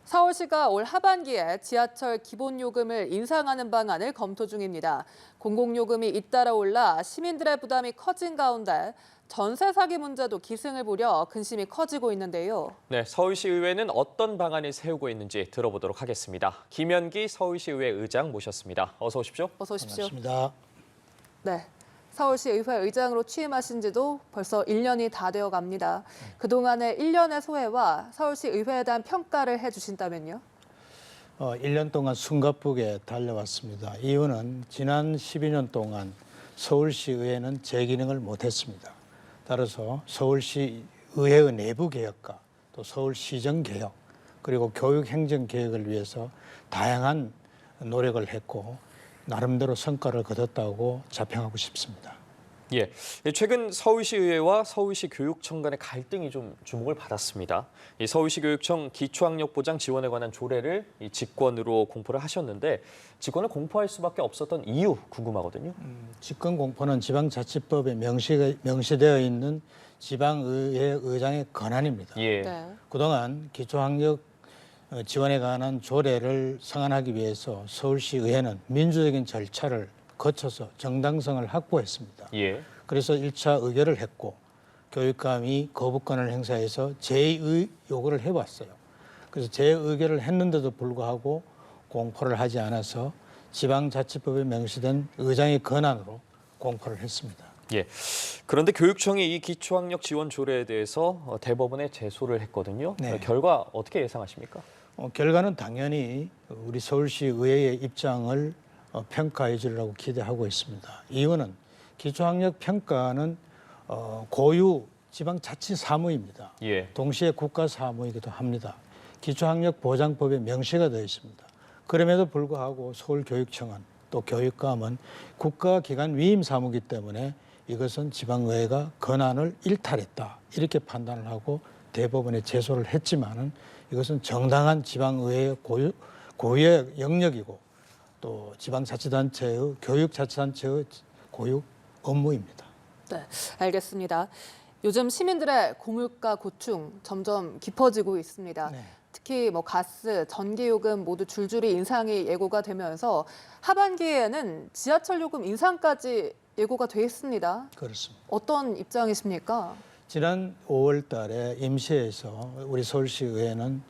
서울시가 올 하반기에 지하철 기본요금을 인상하는 방안을 검토 중입니다. 공공요금이 잇따라 올라 시민들의 부담이 커진 가운데 전세 사기 문제도 기승을 부려 근심이 커지고 있는데요. 네, 서울시의회는 어떤 방안을 세우고 있는지 들어보도록 하겠습니다. 김현기 서울시의회 의장 모셨습니다. 어서 오십시오. 어서 오십시오. 반갑습니다. 네. 서울시 의회 의장으로 취임하신 지도 벌써 1년이 다 되어 갑니다. 그동안의 1년의 소회와 서울시 의회에 대한 평가를 해주신다면요? 1년 동안 숨가쁘게 달려왔습니다. 이유는 지난 12년 동안 서울시 의회는 제 기능을 못했습니다. 따라서 서울시 의회의 내부 개혁과 또 서울시정 개혁 그리고 교육 행정 개혁을 위해서 다양한 노력을 했고 나름대로 성과를 거뒀다고 자평하고 싶습니다. 예, 최근 서울시의회와 서울시 교육청 간의 갈등이 좀 주목을 받았습니다. 이 서울시 교육청 기초학력 보장 지원에 관한 조례를 이 직권으로 공포를 하셨는데 직권을 공포할 수밖에 없었던 이유 궁금하거든요. 직권 공포는 지방자치법에 명시되어 있는 지방의회 의장의 권한입니다. 예. 네. 그동안 기초학력 지원에 관한 조례를 성안하기 위해서 서울시의회는 민주적인 절차를 거쳐서 정당성을 확보했습니다. 예. 그래서 1차 의결을 했고 교육감이 거부권을 행사해서 제2의 요구를 해왔어요. 그래서 제 의결을 했는데도 불구하고 공포를 하지 않아서 지방자치법에 명시된 의장의 권한으로 공포를 했습니다. 예. 그런데 교육청이 이 기초학력 지원 조례에 대해서 대법원에 제소를 했거든요. 네. 결과 어떻게 예상하십니까? 결과는 당연히 우리 서울시 의회의 입장을 평가해 주리라고 기대하고 있습니다. 이유는 기초학력 평가는 고유 지방자치 사무입니다. 예. 동시에 국가 사무이기도 합니다. 기초학력 보장법에 명시가 되어 있습니다. 그럼에도 불구하고 서울교육청은 또 교육감은 국가기관 위임 사무이기 때문에 이것은 지방의회가 권한을 일탈했다 이렇게 판단을 하고 대법원에 제소를 했지만은 이것은 정당한 지방의회의 고유의 영역이고 또 지방자치단체의 교육자치단체의 고유 업무입니다. 네, 알겠습니다. 요즘 시민들의 고물가 고충 점점 깊어지고 있습니다. 네. 특히 가스, 전기요금 모두 줄줄이 인상이 예고가 되면서 하반기에는 지하철 요금 인상까지 예고가 돼 있습니다. 그렇습니다. 어떤 입장이십니까? 지난 5월 달에 임시회에서 우리 서울시의회는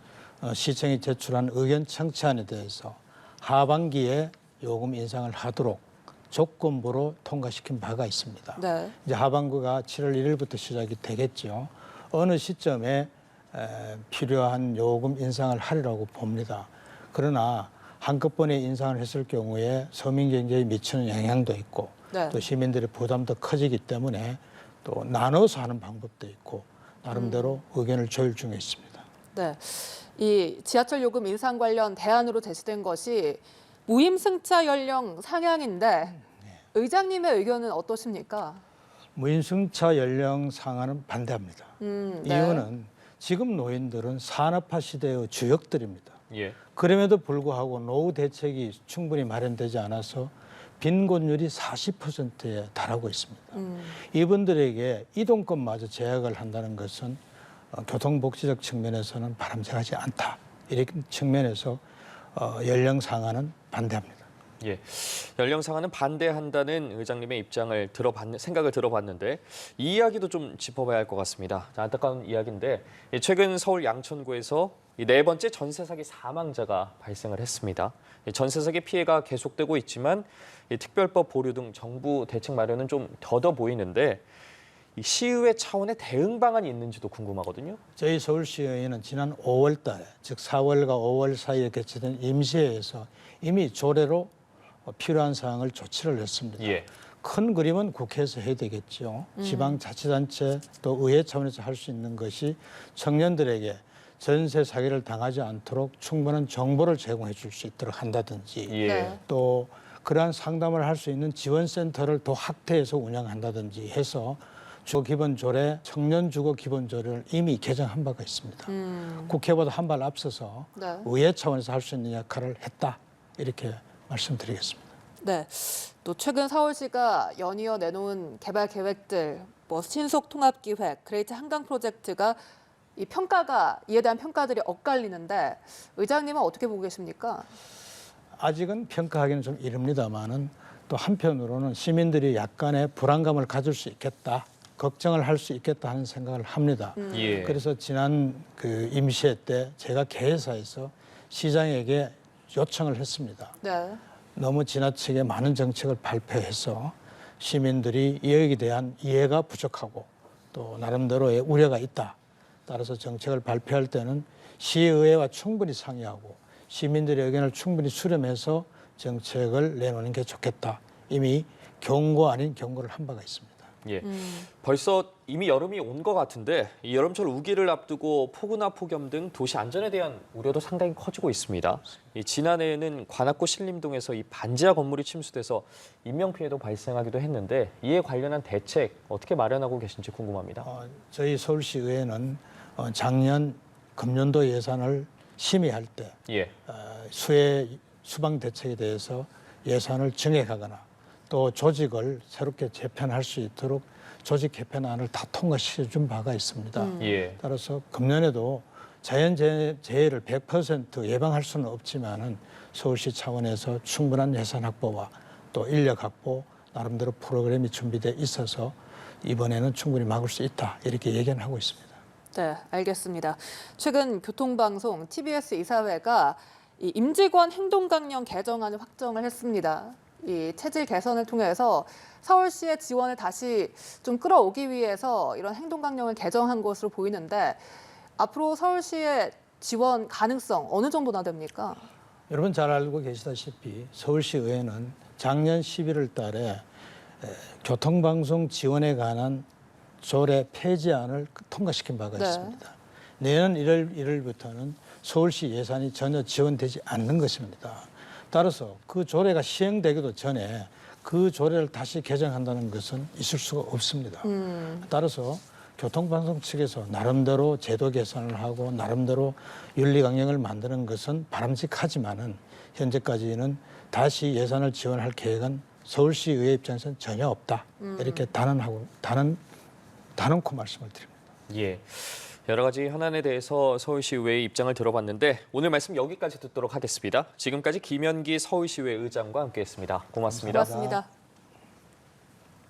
시청이 제출한 의견 청취안에 대해서 하반기에 요금 인상을 하도록 조건부로 통과시킨 바가 있습니다. 네. 이제 하반기가 7월 1일부터 시작이 되겠죠. 어느 시점에 필요한 요금 인상을 하리라고 봅니다. 그러나 한꺼번에 인상을 했을 경우에 서민 경제에 미치는 영향도 있고 네. 또 시민들의 부담도 커지기 때문에 또 나눠서 하는 방법도 있고 나름대로 의견을 조율 중에 있습니다. 네. 이 지하철 요금 인상 관련 대안으로 제시된 것이 무임승차 연령 상향인데 의장님의 의견은 어떠십니까? 무임승차 연령 상한은 반대합니다. 네. 이유는 지금 노인들은 산업화 시대의 주역들입니다. 예. 그럼에도 불구하고 노후 대책이 충분히 마련되지 않아서 빈곤율이 40%에 달하고 있습니다. 이분들에게 이동권마저 제약을 한다는 것은 교통복지적 측면에서는 바람직하지 않다. 이런 측면에서 연령 상한은 반대합니다. 예, 연령 상한은 반대한다는 의장님의 생각을 들어봤는데 이 이야기도 좀 짚어봐야 할 것 같습니다. 안타까운 이야기인데 최근 서울 양천구에서 네 번째 전세 사기 사망자가 발생을 했습니다. 전세 사기 피해가 계속되고 있지만 특별법 보류 등 정부 대책 마련은 좀 더뎌 보이는데 시의회 차원의 대응 방안이 있는지도 궁금하거든요. 저희 서울시의회는 지난 5월 달에 즉 4월과 5월 사이에 개최된 임시회에서 이미 조례로 필요한 사항을 조치를 했습니다. 예. 큰 그림은 국회에서 해야 되겠죠. 지방자치단체 또 의회 차원에서 할 수 있는 것이 청년들에게 전세 사기를 당하지 않도록 충분한 정보를 제공해 줄 수 있도록 한다든지 예. 네. 또 그러한 상담을 할 수 있는 지원센터를 더 확대해서 운영한다든지 해서 주거기본조례, 청년주거기본조례를 이미 개정한 바가 있습니다. 국회보다 한 발 앞서서 네. 의회 차원에서 할 수 있는 역할을 했다. 이렇게 말씀드리겠습니다. 네. 또 최근 서울시가 연이어 내놓은 개발 계획들, 신속 통합 기획, 그레이트 한강 프로젝트가 이 이에 대한 평가들이 엇갈리는데 의장님은 어떻게 보고 계십니까? 아직은 평가하기는 좀 이릅니다만은 또 한편으로는 시민들이 약간의 불안감을 가질 수 있겠다, 걱정을 할 수 있겠다 하는 생각을 합니다. 예. 그래서 지난 그 임시회 때 제가 개회사에서 시장에게 요청을 했습니다. 네. 너무 지나치게 많은 정책을 발표해서 시민들이 여기에 대한 이해가 부족하고 또 나름대로의 우려가 있다. 따라서 정책을 발표할 때는 시의회와 충분히 상의하고 시민들의 의견을 충분히 수렴해서 정책을 내놓는 게 좋겠다. 이미 경고 아닌 경고를 한 바가 있습니다. 예. 벌써 이미 여름이 온 것 같은데 이 여름철 우기를 앞두고 폭우나 폭염 등 도시 안전에 대한 우려도 상당히 커지고 있습니다. 이 지난해에는 관악구 신림동에서 이 반지하 건물이 침수돼서 인명 피해도 발생하기도 했는데 이에 관련한 대책 어떻게 마련하고 계신지 궁금합니다. 저희 서울시 의회는 작년 금년도 예산을 심의할 때 예. 수해 수방 대책에 대해서 예산을 증액하거나 또 조직을 새롭게 재편할 수 있도록 조직 개편안을 다 통과시켜 준 바가 있습니다. 예. 따라서 금년에도 자연재해를 100% 예방할 수는 없지만은 서울시 차원에서 충분한 예산 확보와 또 인력 확보, 나름대로 프로그램이 준비돼 있어서 이번에는 충분히 막을 수 있다 이렇게 얘기는 하고 있습니다. 네, 알겠습니다. 최근 교통방송 TBS 이사회가 이 임직원 행동강령 개정안을 확정을 했습니다. 이 체질 개선을 통해서 서울시의 지원을 다시 좀 끌어오기 위해서 이런 행동강령을 개정한 것으로 보이는데 앞으로 서울시의 지원 가능성 어느 정도나 됩니까? 여러분 잘 알고 계시다시피 서울시 의회는 작년 11월 달에 교통방송 지원에 관한 조례 폐지안을 통과시킨 바가 네. 있습니다. 내년 1월 1일부터는 서울시 예산이 전혀 지원되지 않는 것입니다. 따라서 그 조례가 시행되기도 전에 그 조례를 다시 개정한다는 것은 있을 수가 없습니다. 따라서 교통방송 측에서 나름대로 제도 개선을 하고 나름대로 윤리 강령을 만드는 것은 바람직하지만은 현재까지는 다시 예산을 지원할 계획은 서울시 의회 입장에서는 전혀 없다. 이렇게 단언코 말씀을 드립니다. 예. 여러 가지 현안에 대해서 서울시 의회의 입장을 들어봤는데 오늘 말씀 여기까지 듣도록 하겠습니다. 지금까지 김현기 서울시의회 의장과 함께했습니다. 고맙습니다. 고맙습니다.